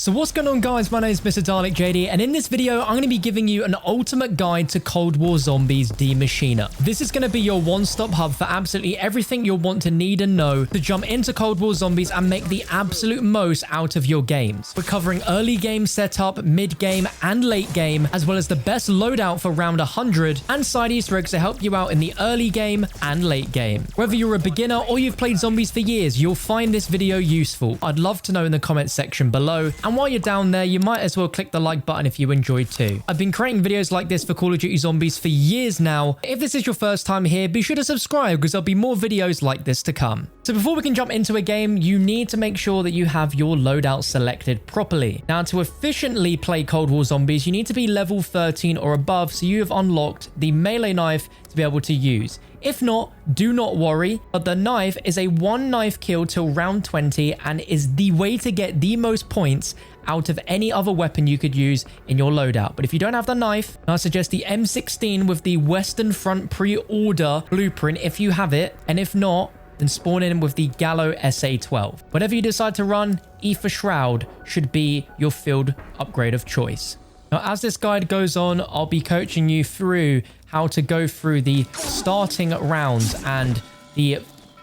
So what's going on, guys? My name is MrDalekJD, and in this video I'm going to be giving you an ultimate guide to Cold War Zombies Maschine. This is going to be your one-stop hub for absolutely everything you'll want to need and know to jump into Cold War Zombies and make the absolute most out of your games. We're covering early game setup, mid game and late game, as well as the best loadout for round 100 and side Easter eggs to help you out in the early game and late game. Whether you're a beginner or you've played zombies for years, you'll find this video useful. I'd love to know in the comments section below. And while you're down there, you might as well click the like button if you enjoyed too. I've been creating videos like this for Call of Duty Zombies for years now. If this is your first time here, be sure to subscribe because there'll be more videos like this to come. So before we can jump into a game, you need to make sure that you have your loadout selected properly. Now, to efficiently play Cold War Zombies, you need to be level 13 or above, so you have unlocked the melee knife to be able to use. If not, do not worry, but the knife is a one knife kill till round 20 and is the way to get the most points out of any other weapon you could use in your loadout. But if you don't have the knife, I suggest the M16 with the Western Front pre-order blueprint if you have it, and if not, then spawn in with the Gallo SA-12. Whatever you decide to run, Aether Shroud should be your field upgrade of choice. Now, as this guide goes on, I'll be coaching you through how to go through the starting rounds and the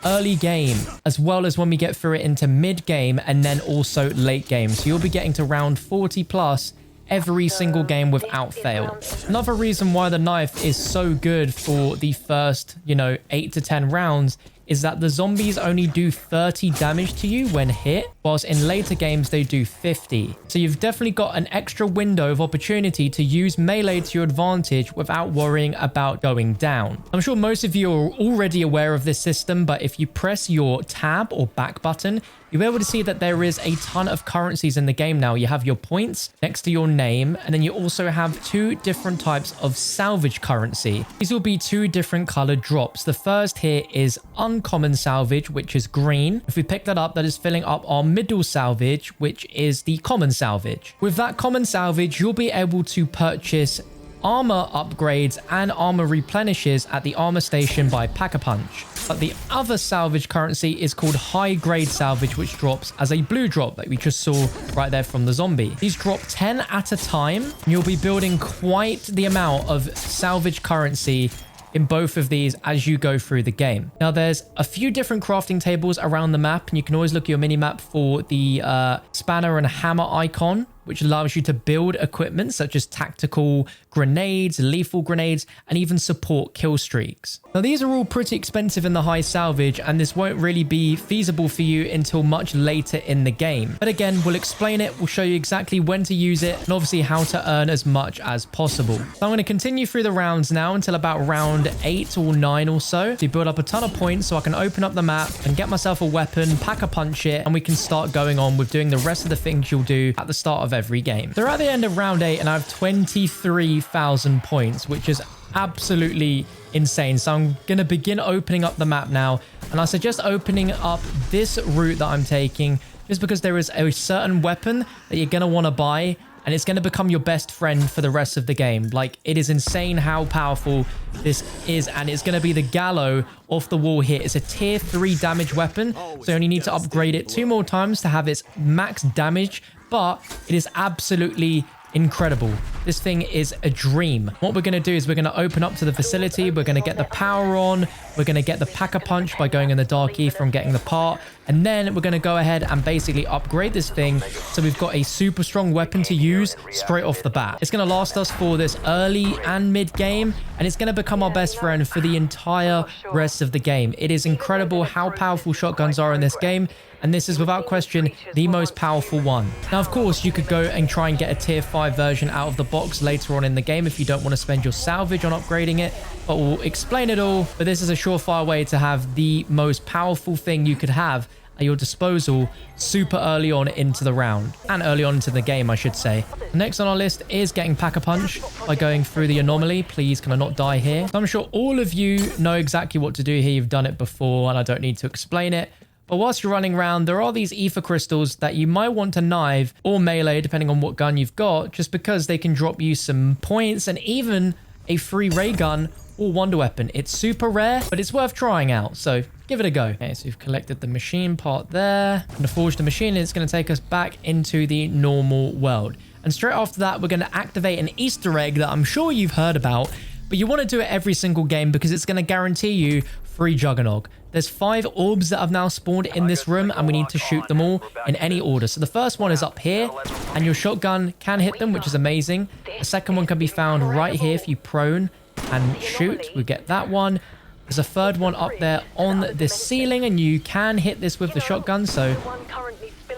early game, as well as when we get through it into mid game and then also late game. So you'll be getting to round 40 plus every single game without fail. Another reason why the knife is so good for the first, 8 to 10 rounds is that the zombies only do 30 damage to you when hit, whilst in later games they do 50. So you've definitely got an extra window of opportunity to use melee to your advantage without worrying about going down. I'm sure most of you are already aware of this system, but if you press your tab or back button, you'll be able to see that there is a ton of currencies in the game now. You have your points next to your name, and then you also have two different types of salvage currency. These will be two different colored drops. The first here is uncommon salvage, which is green. If we pick that up, that is filling up our middle salvage, which is the common salvage. With that common salvage, you'll be able to purchase armor upgrades and armor replenishes at the armor station by Pack-a-Punch. But the other salvage currency is called high grade salvage, which drops as a blue drop that we just saw right there from the zombie. These drop 10 at a time, and you'll be building quite the amount of salvage currency in both of these as you go through the game. Now, there's a few different crafting tables around the map, and you can always look at your mini map for the spanner and hammer icon, which allows you to build equipment such as tactical grenades, lethal grenades, and even support kill streaks. Now, these are all pretty expensive in the high salvage, and this won't really be feasible for you until much later in the game. But again, we'll explain it, we'll show you exactly when to use it, and obviously how to earn as much as possible. So I'm going to continue through the rounds now until about round 8 or 9 or so, to build up a ton of points so I can open up the map and get myself a weapon, Pack-a-Punch it, and we can start going on with doing the rest of the things you'll do at the start of every game. So we're at the end of round 8 and I have 23,000 points, which is absolutely insane. So I'm going to begin opening up the map now, and I suggest opening up this route that I'm taking just because there is a certain weapon that you're going to want to buy, and it's going to become your best friend for the rest of the game. Like, it is insane how powerful this is, and it's going to be the Gallo off the wall here. It's a tier 3 damage weapon, so you only need to upgrade it 2 more times to have its max damage, but it is absolutely incredible. This thing is a dream. What we're going to do is we're going to open up to the facility. We're going to get the power on. We're going to get the Pack-a-Punch by going in the dark ether from getting the part. And then we're going to go ahead and basically upgrade this thing so we've got a super strong weapon to use straight off the bat. It's going to last us for this early and mid game, and it's going to become our best friend for the entire rest of the game. It is incredible how powerful shotguns are in this game, and this is without question the most powerful one. Now, of course, you could go and try and get a tier 5 version out of the box later on in the game if you don't want to spend your salvage on upgrading it, but we'll explain it all. But this is a surefire way to have the most powerful thing you could have at your disposal super early on into the round, and early on into the game, I should say. Next on our list is getting Pack-a-Punch by going through the anomaly. Please, can I not die here? So I'm sure all of you know exactly what to do here. You've done it before, and I don't need to explain it. But whilst you're running around, there are these ether crystals that you might want to knife or melee, depending on what gun you've got, just because they can drop you some points and even a free ray gun or wonder weapon. It's super rare, but it's worth trying out. So give it a go. Okay, so we've collected the machine part there. I'm going to forge the machine, and it's going to take us back into the normal world. And straight after that, we're going to activate an Easter egg that I'm sure you've heard about, but you want to do it every single game because it's going to guarantee you free Juggernog. There's 5 orbs that have now spawned in this room, and we need to shoot them all in any order. So the first one is up here, and your shotgun can hit them, which is amazing. The second one can be found right here if you prone and shoot. We get that one. There's a third one up there on this ceiling, and you can hit this with the shotgun. So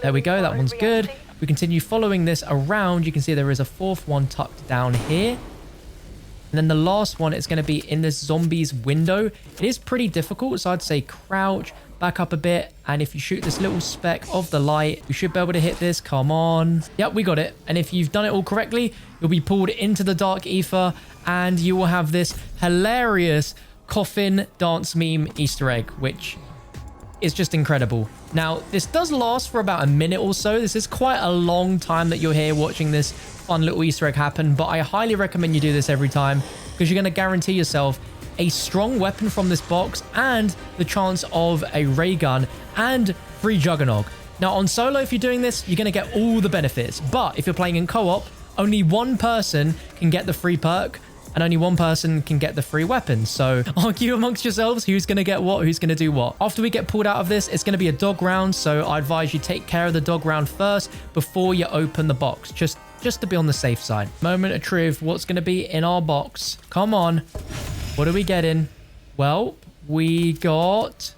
there we go. That one's good. We continue following this around. You can see there is a 4th one tucked down here. And then the last one is going to be in this zombie's window. It is pretty difficult, so I'd say crouch, back up a bit, and if you shoot this little speck of the light, you should be able to hit this. Come on. Yep, we got it. And if you've done it all correctly, you'll be pulled into the dark ether, and you will have this hilarious coffin dance meme Easter egg, which is just incredible. Now, this does last for about a minute or so. This is quite a long time that you're here watching this fun little Easter egg happen, but I highly recommend you do this every time because you're going to guarantee yourself a strong weapon from this box and the chance of a ray gun and free Juggernog. Now, on solo, if you're doing this, you're going to get all the benefits, but if you're playing in co-op, only one person can get the free perk, and only one person can get the free weapon. So argue amongst yourselves who's going to get what, who's going to do what. After we get pulled out of this, it's going to be a dog round. So I advise you take care of the dog round first before you open the box, just to be on the safe side. Moment of truth. What's going to be in our box? Come on. What are we getting? Well, we got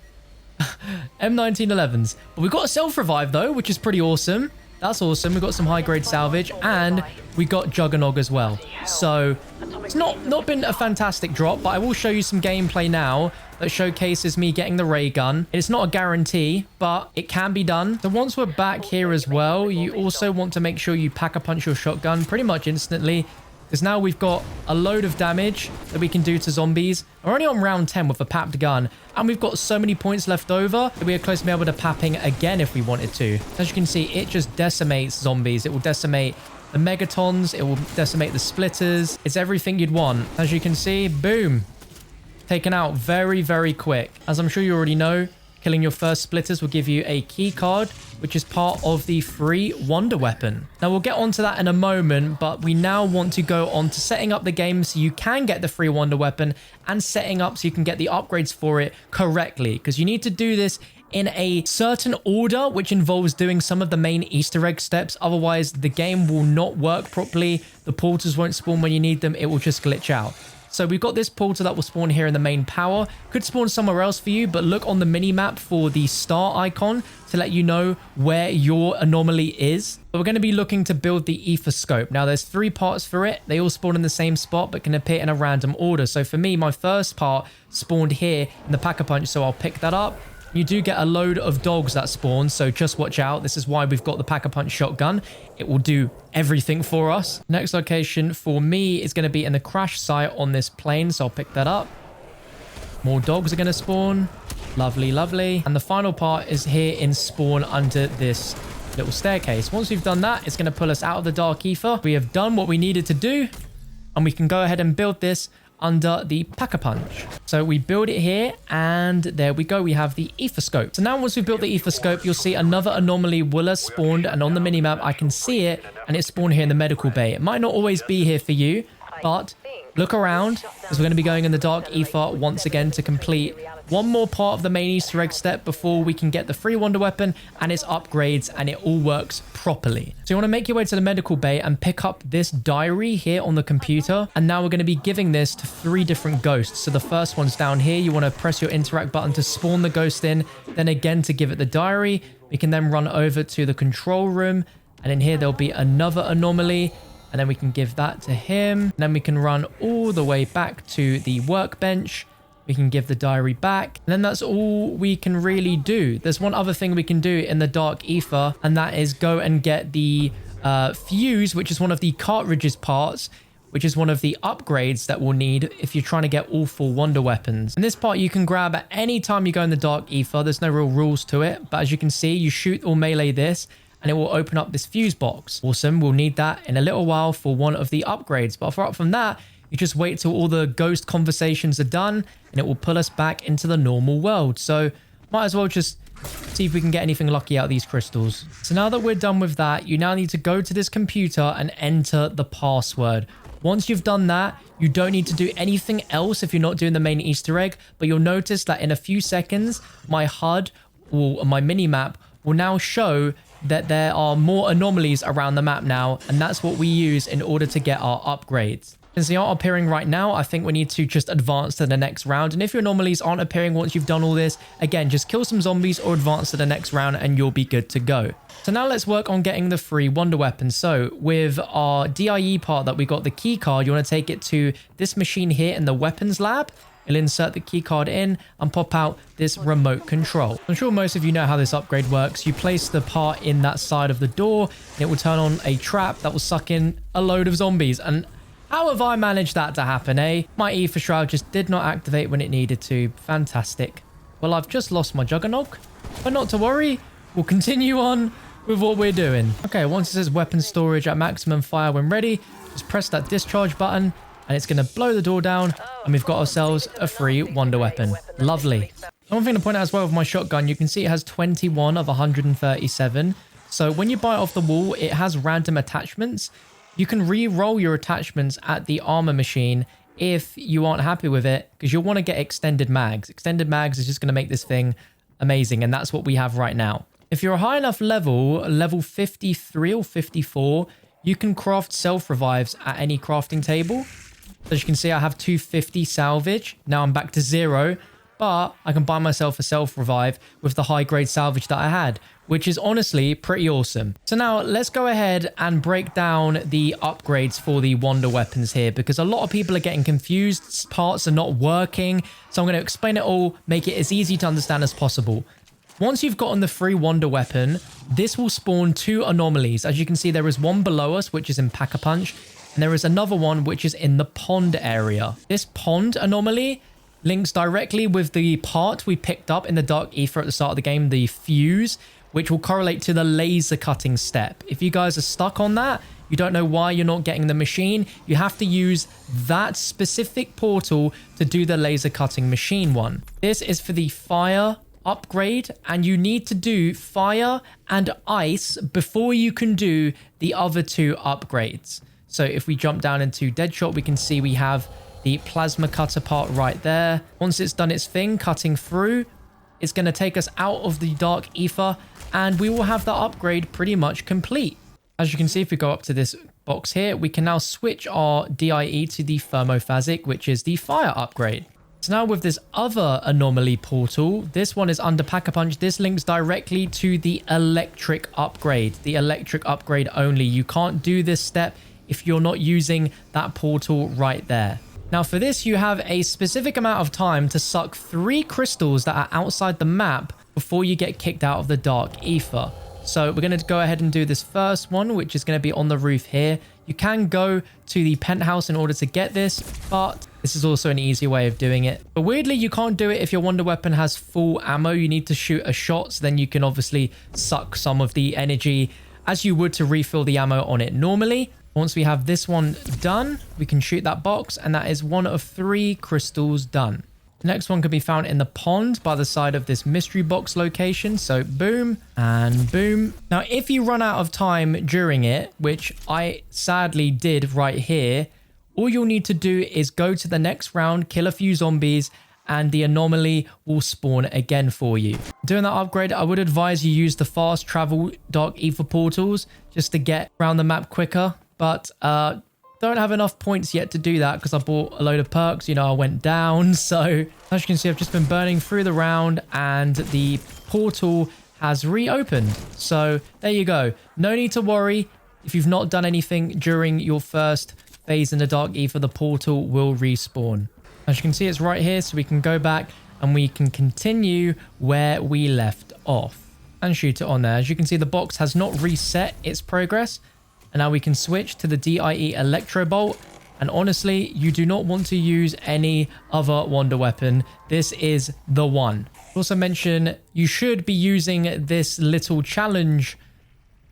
M1911s. But we got a self-revive though, which is pretty awesome. That's awesome. We got some high-grade salvage, and we got Juggernog as well. So it's not been a fantastic drop, but I will show you some gameplay now that showcases me getting the ray gun. It's not a guarantee, but it can be done. So once we're back here as well, you also want to make sure you pack-a-punch your shotgun pretty much instantly, because now we've got a load of damage that we can do to zombies. We're only on round 10 with a papped gun, and we've got so many points left over that we are close to be able to papping again if we wanted to. As you can see, it just decimates zombies. It will decimate the megatons. It will decimate the splitters. It's everything you'd want. As you can see, boom. Taken out very, very quick. As I'm sure you already know, killing your first splitters will give you a key card, which is part of the free wonder weapon. Now, we'll get onto that in a moment, but we now want to go on to setting up the game so you can get the free wonder weapon and setting up so you can get the upgrades for it correctly, because you need to do this in a certain order, which involves doing some of the main Easter egg steps. Otherwise, the game will not work properly. The portals won't spawn when you need them. It will just glitch out. So we've got this portal that will spawn here in the main power. Could spawn somewhere else for you, but look on the mini-map for the star icon to let you know where your anomaly is. But we're going to be looking to build the Aether Scope. Now, there's 3 parts for it. They all spawn in the same spot, but can appear in a random order. So for me, my first part spawned here in the Pack-a-Punch, so I'll pick that up. You do get a load of dogs that spawn, so just watch out. This is why we've got the Pack-a-Punch shotgun. It will do everything for us. Next location for me is going to be in the crash site on this plane, so I'll pick that up. More dogs are going to spawn. Lovely, lovely. And the final part is here in spawn under this little staircase. Once we've done that, it's going to pull us out of the dark ether. We have done what we needed to do, and we can go ahead and build this under the Pack-a-Punch. So we build it here, and there we go. We have the Aether Scope. So now once we've built the Aether Scope, you'll see another anomaly will have spawned, and on the minimap, I can see it, and it's spawned here in the medical bay. It might not always be here for you, but look around, because we're going to be going in the dark ether once again to complete one more part of the main Easter egg step before we can get the free wonder weapon and its upgrades, and it all works properly. So you want to make your way to the medical bay and pick up this diary here on the computer. And now we're going to be giving this to 3 different ghosts. So the first one's down here. You want to press your interact button to spawn the ghost in, then again to give it the diary. We can then run over to the control room, and in here there'll be another anomaly, and then we can give that to him. And then we can run all the way back to the workbench. We can give the diary back, and then that's all we can really do. There's one other thing we can do in the dark ether, and that is go and get the fuse, which is one of the cartridges parts, which is one of the upgrades that we'll need if you're trying to get all 4 wonder weapons. And this part you can grab at any time you go in the dark ether. There's no real rules to it, but as you can see, you shoot or melee this, and it will open up this fuse box. Awesome. We'll need that in a little while for one of the upgrades. But apart from that, You just wait till all the ghost conversations are done and it will pull us back into the normal world. So might as well just see if we can get anything lucky out of these crystals. So now that we're done with that, you now need to go to this computer and enter the password. Once you've done that, you don't need to do anything else if you're not doing the main Easter egg, but you'll notice that in a few seconds, my HUD or my mini-map will now show that there are more anomalies around the map now, and that's what we use in order to get our upgrades. Since they aren't appearing right now, I think we need to just advance to the next round. And if your anomalies aren't appearing once you've done all this, again, just kill some zombies or advance to the next round and you'll be good to go. So now let's work on getting the free wonder weapon. So with our DIE part that we got the key card, you want to take it to this machine here in the weapons lab. It'll insert the key card in and pop out this remote control. I'm sure most of you know how this upgrade works. You place the part in that side of the door and it will turn on a trap that will suck in a load of zombies. And how have I managed that to happen, eh? My Aether Shroud just did not activate when it needed to. Fantastic. Well, I've just lost my Juggernog, but not to worry. We'll continue on with what we're doing. Okay, once it says weapon storage at maximum fire when ready, just press that discharge button and it's going to blow the door down and we've got ourselves a free wonder weapon. Lovely. One thing to point out as well with my shotgun, you can see it has 21 of 137. So when you buy it off the wall, it has random attachments. You can re-roll your attachments at the armor machine if you aren't happy with it, because you'll want to get extended mags. Extended mags is just going to make this thing amazing, and that's what we have right now. If you're a high enough level 53 or 54, you can craft self-revives at any crafting table. As you can see, I have 250 salvage. Now I'm back to 0, but I can buy myself a self-revive with the high-grade salvage that I had, which is honestly pretty awesome. So now let's go ahead and break down the upgrades for the wonder weapons here, because a lot of people are getting confused. Parts are not working. So I'm going to explain it all, make it as easy to understand as possible. Once you've gotten the free wonder weapon, this will spawn 2 anomalies. As you can see, there is one below us, which is in Pack-a-Punch, and there is another one which is in the pond area. This pond anomaly links directly with the part we picked up in the Dark Aether at the start of the game, the fuse, which will correlate to the laser cutting step. If you guys are stuck on that, you don't know why you're not getting the machine, you have to use that specific portal to do the laser cutting machine one. This is for the fire upgrade, and you need to do fire and ice before you can do the other 2 upgrades. So if we jump down into Deadshot, we can see we have the plasma cutter part right there. Once it's done its thing, cutting through, it's going to take us out of the Dark Aether, and we will have that upgrade pretty much complete. As you can see, if we go up to this box here, we can now switch our DIE to the Thermophasic, which is the fire upgrade. So now with this other anomaly portal, this one is under Pack-a-Punch. This links directly to the electric upgrade. The electric upgrade only. You can't do this step if you're not using that portal right there. Now for this, you have a specific amount of time to suck 3 crystals that are outside the map before you get kicked out of the Dark Aether. So we're going to go ahead and do this first one, which is going to be on the roof here. You can go to the penthouse in order to get this, but this is also an easy way of doing it. But weirdly, you can't do it if your wonder weapon has full ammo. You need to shoot a shot, so then you can obviously suck some of the energy as you would to refill the ammo on it normally. Once we have this one done, we can shoot that box, and that is 1 of 3 crystals done. The next one can be found in the pond by the side of this mystery box location. So boom and boom. Now, if you run out of time during it, which I sadly did right here, all you'll need to do is go to the next round, kill a few zombies, and the anomaly will spawn again for you. Doing that upgrade, I would advise you use the fast travel Dark Aether portals just to get around the map quicker. But don't have enough points yet to do that because I bought a load of perks. You know, I went down. So as you can see, I've just been burning through the round and the portal has reopened. So there you go. No need to worry. If you've not done anything during your first phase in the Dark Aether, the portal will respawn. As you can see, it's right here. So we can go back and we can continue where we left off and shoot it on there. As you can see, the box has not reset its progress. And now we can switch to the DIE Electro Bolt. And honestly, you do not want to use any other wonder weapon. This is the one. Also mention, you should be using this little challenge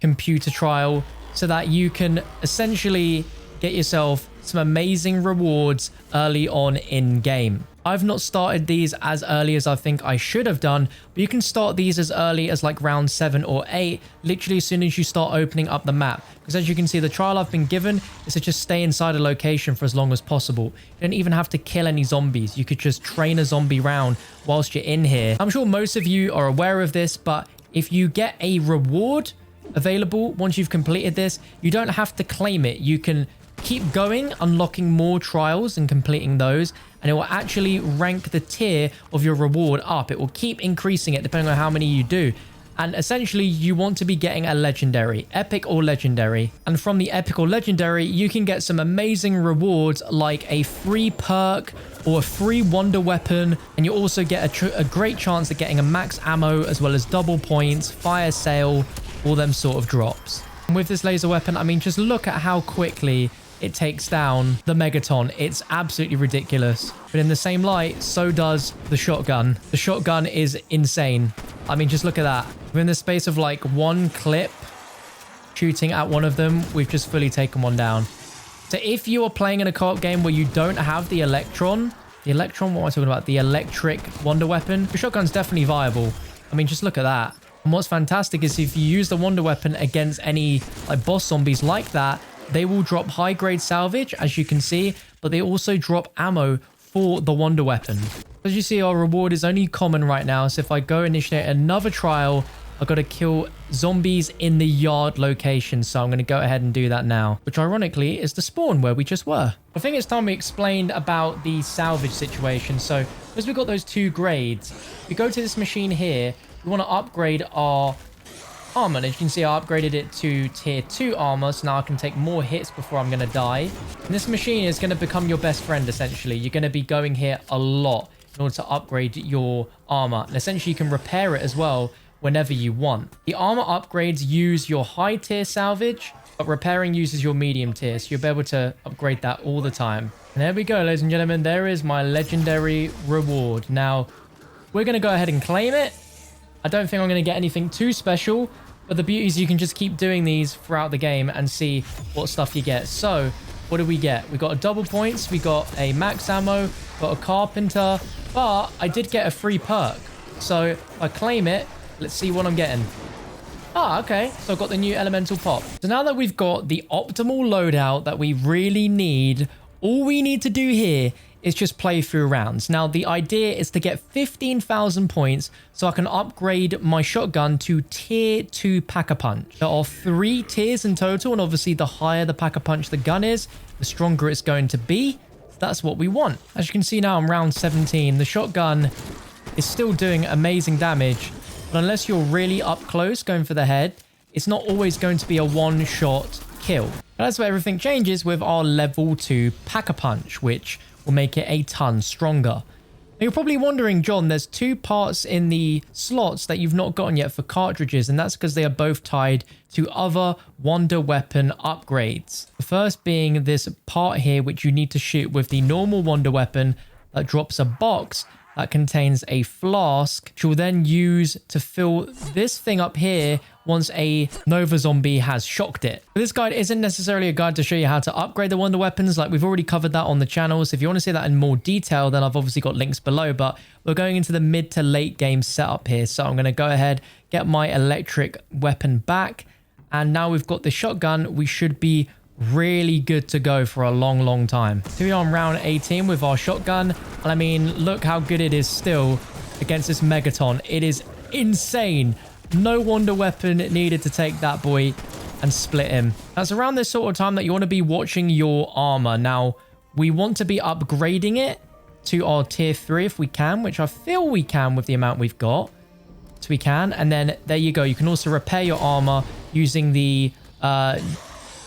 computer trial so that you can essentially get yourself some amazing rewards early on in game. I've not started these as early as I think I should have done, but you can start these as early as like round 7 or 8, literally as soon as you start opening up the map. Because as you can see, the trial I've been given is to just stay inside a location for as long as possible. You don't even have to kill any zombies. You could just train a zombie round whilst you're in here. I'm sure most of you are aware of this, but if you get a reward available once you've completed this, you don't have to claim it. You can keep going, unlocking more trials and completing those, and it will actually rank the tier of your reward up. It will keep increasing it depending on how many you do. And essentially, you want to be getting a legendary, epic or legendary. And from the epic or legendary, you can get some amazing rewards like a free perk or a free wonder weapon. And you also get a great chance at getting a max ammo as well as double points, fire sale, all them sort of drops. And with this laser weapon, I mean, just look at how quickly it takes down the Megaton. It's absolutely ridiculous. But in the same light, so does the shotgun. The shotgun is insane. I mean, just look at that. Within the space of like one clip, shooting at one of them, we've just fully taken one down. So if you are playing in a co-op game where you don't have the Electron, what am I talking about? The electric wonder weapon, the shotgun's definitely viable. I mean, just look at that. And what's fantastic is if you use the wonder weapon against any like boss zombies like that, they will drop high grade salvage, as you can see, but they also drop ammo for the wonder weapon. As you see, our reward is only common right now. So if I go initiate another trial, I've got to kill zombies in the yard location. So I'm going to go ahead and do that now, which ironically is the spawn where we just were. I think it's time we explained about the salvage situation. So as we got those 2 grades, we go to this machine here. We want to upgrade our armor. And as you can see, I upgraded it to tier 2 armor, so now I can take more hits before I'm going to die. And this machine is going to become your best friend, essentially. You're going to be going here a lot in order to upgrade your armor. And essentially, you can repair it as well whenever you want. The armor upgrades use your high tier salvage, but repairing uses your medium tier, so you'll be able to upgrade that all the time. And there we go, ladies and gentlemen. There is my legendary reward. Now, we're going to go ahead and claim it. I don't think I'm going to get anything too special, but the beauty is you can just keep doing these throughout the game and see what stuff you get. So, what do we get? We got a double points, we got a max ammo, got a carpenter, but I did get a free perk. So, if I claim it, let's see what I'm getting. Ah, okay. So, I've got the new elemental pop. So, now that we've got the optimal loadout that we really need, all we need to do here is just play through rounds. Now, the idea is to get 15,000 points so I can upgrade my shotgun to tier 2 Pack-a-Punch. There are 3 tiers in total, and obviously the higher the Pack-a-Punch the gun is, the stronger it's going to be. That's what we want. As you can see now, I'm round 17. The shotgun is still doing amazing damage, but unless you're really up close going for the head, it's not always going to be a one-shot kill. That's where everything changes with our level 2 Pack-a-Punch, which will make it a ton stronger. Now you're probably wondering, John, there's 2 parts in the slots that you've not gotten yet for cartridges, and that's because they are both tied to other wonder weapon upgrades. The first being this part here, which you need to shoot with the normal wonder weapon that drops a box that contains a flask, which you'll then use to fill this thing up here once a Nova zombie has shocked it. This guide isn't necessarily a guide to show you how to upgrade the wonder weapons. Like, we've already covered that on the channel. So if you want to see that in more detail, then I've obviously got links below. But we're going into the mid to late game setup here. So I'm going to go ahead, get my electric weapon back. And now we've got the shotgun. We should be really good to go for a long time. So we're on round 18 with our shotgun. And I mean, look how good it is still against this Megaton. It is insane. No wonder weapon needed to take that boy and split him. That's around this sort of time that you want to be watching your armor. Now, we want to be upgrading it to our tier 3 if we can, which I feel we can with the amount we've got. So we can. And then there you go. You can also repair your armor using the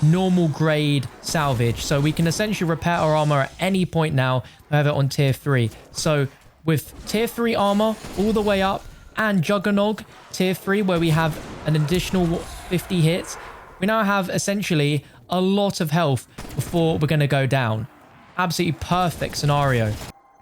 normal grade salvage. So we can essentially repair our armor at any point now. I have it on tier 3. So with tier 3 armor all the way up, and Juggernog tier 3, where we have an additional 50 hits, we now have essentially a lot of health before we're going to go down. Absolutely perfect scenario.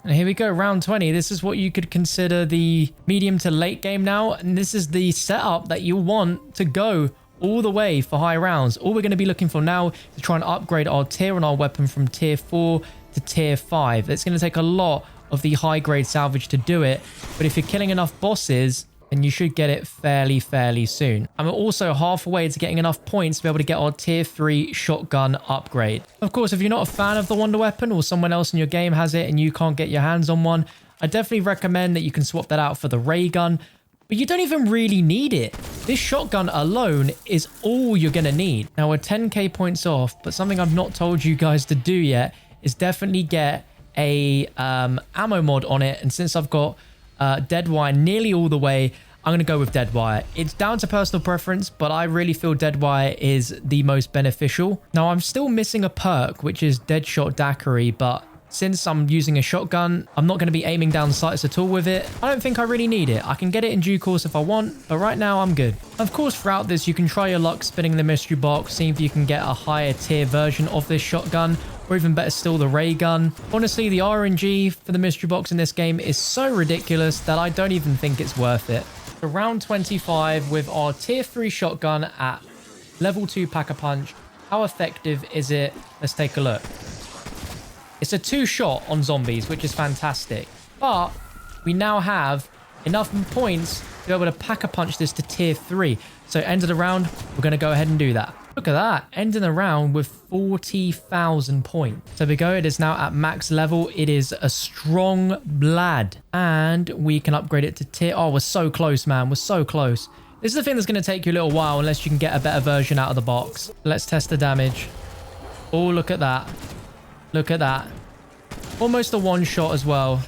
And here we go, round 20. This is what you could consider the medium to late game now. And this is the setup that you want to go all the way for high rounds. All we're going to be looking for now is try and upgrade our tier on our weapon from tier 4 to tier 5. It's going to take a lot of the high grade salvage to do it, but if you're killing enough bosses, then you should get it fairly soon. And we're also halfway to getting enough points to be able to get our tier 3 shotgun upgrade. Of course, if you're not a fan of the wonder weapon or someone else in your game has it and you can't get your hands on one, I definitely recommend that you can swap that out for the ray gun, but you don't even really need it. This shotgun alone is all you're gonna need. Now we're 10k points off, but something I've not told you guys to do yet is definitely get a ammo mod on it. And since I've got dead wire nearly all the way, I'm going to go with dead wire. It's down to personal preference, but I really feel dead wire is the most beneficial. Now I'm still missing a perk, which is Deadshot Daiquiri, but since I'm using a shotgun, I'm not going to be aiming down sights at all with it. I don't think I really need it. I can get it in due course if I want, but right now I'm good. Of course, throughout this, you can try your luck spinning the mystery box, seeing if you can get a higher tier version of this shotgun, or even better still, the ray gun. Honestly, the RNG for the mystery box in this game is so ridiculous that I don't even think it's worth it. So round 25 with our tier 3 shotgun at level 2 Pack-a-Punch. How effective is it? Let's take a look. It's a 2-shot on zombies, which is fantastic. But we now have enough points to be able to Pack-a-Punch this to tier 3. So end of the round, we're going to go ahead and do that. Look at that, ending the round with 40,000 points. So we go, it is now at max level. It is a strong lad. And we can upgrade it to tier... Oh, we're so close, man. We're so close. This is the thing that's going to take you a little while unless you can get a better version out of the box. Let's test the damage. Oh, look at that. Look at that. Almost a one-shot as well.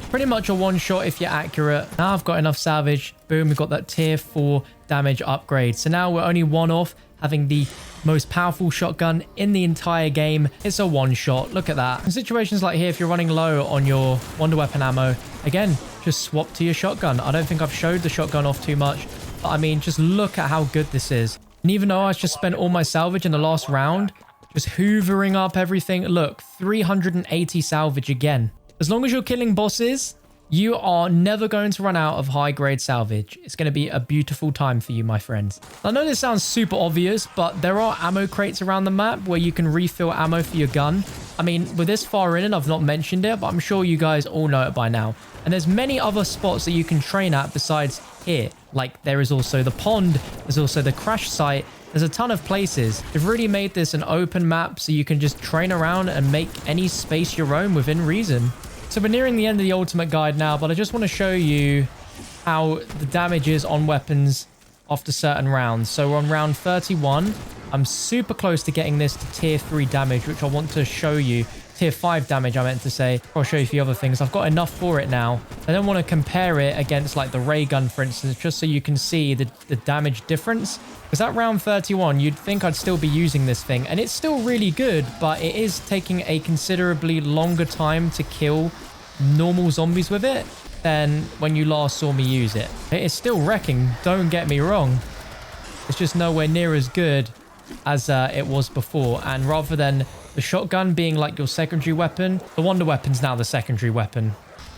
Pretty much a one-shot if you're accurate. Now I've got enough salvage. Boom, we've got that tier 4 damage upgrade. So now we're only one off having the most powerful shotgun in the entire game. It's a one-shot. Look at that. In situations like here, if you're running low on your wonder weapon ammo, again, just swap to your shotgun. I don't think I've showed the shotgun off too much, but I mean, just look at how good this is. And even though I just spent all my salvage in the last round, just hoovering up everything. Look, 380 salvage again. As long as you're killing bosses, you are never going to run out of high-grade salvage. It's going to be a beautiful time for you, my friends. I know this sounds super obvious, but there are ammo crates around the map where you can refill ammo for your gun. I mean, we're this far in and I've not mentioned it, but I'm sure you guys all know it by now. And there's many other spots that you can train at besides here. Like, there is also the pond. There's also the crash site. There's a ton of places. They've really made this an open map so you can just train around and make any space your own within reason. So we're nearing the end of the ultimate guide now, but I just want to show you how the damage is on weapons after certain rounds. So we're on round 31. I'm super close to getting this to tier 3 damage, which I want to show you. Tier 5 damage, I meant to say. I'll show you a few other things. I've got enough for it now. I don't want to compare it against like the ray gun, for instance, just so you can see the damage difference. Because at round 31, you'd think I'd still be using this thing. And it's still really good, but it is taking a considerably longer time to kill normal zombies with it than when you last saw me use it. It is still wrecking, don't get me wrong. It's just nowhere near as good as it was before. And rather than the shotgun being like your secondary weapon, the wonder weapon's now the secondary weapon.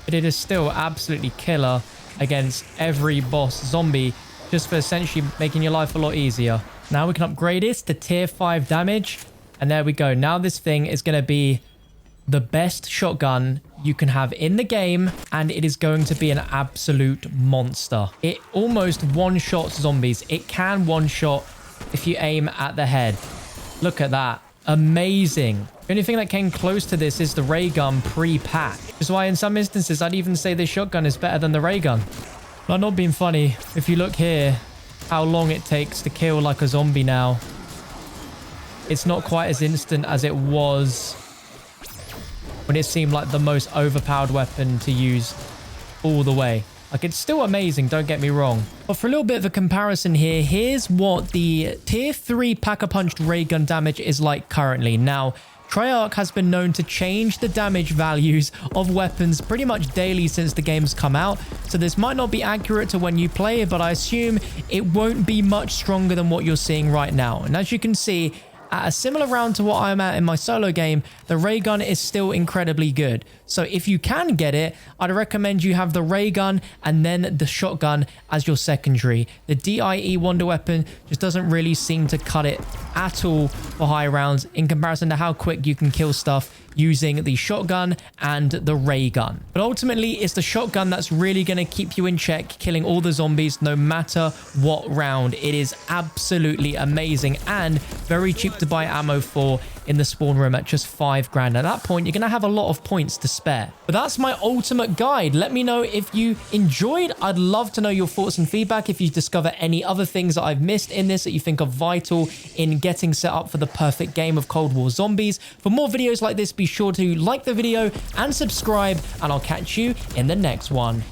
But it is still absolutely killer against every boss zombie, just for essentially making your life a lot easier. Now we can upgrade this to tier 5 damage. And there we go. Now this thing is going to be the best shotgun you can have in the game, and it is going to be an absolute monster. It almost one-shots zombies. It can one-shot if you aim at the head. Look at that. Amazing. The only thing that came close to this is the ray gun pre-pack. Which is why in some instances I'd even say this shotgun is better than the ray gun. I'm not being funny. If you look here, how long it takes to kill like a zombie now. It's not quite as instant as it was when it seemed like the most overpowered weapon to use all the way. Like, it's still amazing, don't get me wrong. But for a little bit of a comparison here, here's what the tier 3 Pack-a-Punched ray gun damage is like currently. Now, Treyarch has been known to change the damage values of weapons pretty much daily since the game's come out. So this might not be accurate to when you play it, but I assume it won't be much stronger than what you're seeing right now. And as you can see, at a similar round to what I'm at in my solo game, the ray gun is still incredibly good. So if you can get it, I'd recommend you have the ray gun and then the shotgun as your secondary. The DIE wonder weapon just doesn't really seem to cut it at all for high rounds in comparison to how quick you can kill stuff using the shotgun and the ray gun. But ultimately, it's the shotgun that's really going to keep you in check, killing all the zombies no matter what round. It is absolutely amazing and very cheap to buy ammo for in the spawn room at just 5 grand. At that point, you're going to have a lot of points to spare. But that's my ultimate guide. Let me know if you enjoyed. I'd love to know your thoughts and feedback. If you discover any other things that I've missed in this that you think are vital in getting set up for the perfect game of Cold War Zombies. For more videos like this, be sure to like the video and subscribe, and I'll catch you in the next one.